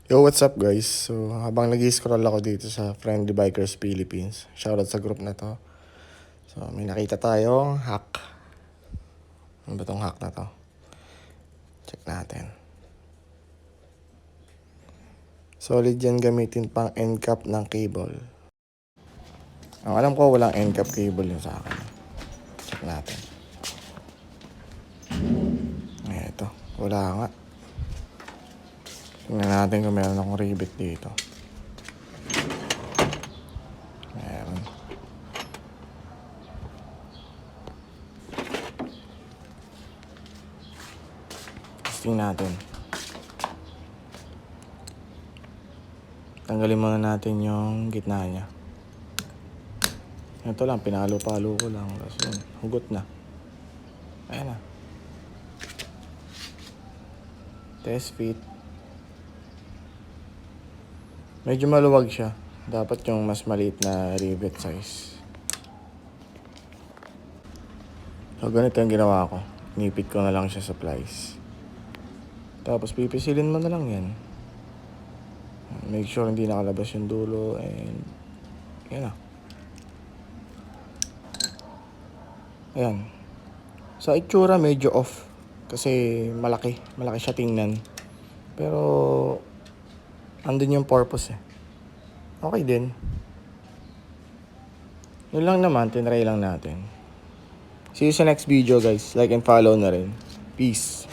Yo, what's up guys? So, habang nag-scroll ako dito sa Friendly Bikers Philippines, shoutout sa group na to. So, may nakita tayong hack. Ano ba tong hack na to? Check natin. Solid yan gamitin pang end cap ng cable. Ang alam ko, walang end cap cable yun sa akin. Check natin. Ay, ito. Wala nga. Tingnan natin kung meron akong rivet dito. Meron. Testing natin. Tanggalin muna natin yung gitna niya. Ito lang, pinalo-palo ko lang. Tapos yun, hugot na. Ayan na. Test fit. Medyo maluwag siya. Dapat yung mas maliit na rivet size. So, ganito yung ginawa ko. Nipit ko na lang siya sa plies. Tapos, pipisilin mo na lang yan. Make sure hindi nakalabas yung dulo. And, yan na. Ayan. Sa itsura, medyo off. Kasi malaki. Malaki siya tingnan. Pero, andun yung purpose eh. Okay din. Yun lang naman, tinry lang natin. See you sa next video guys. Like and follow na rin. Peace.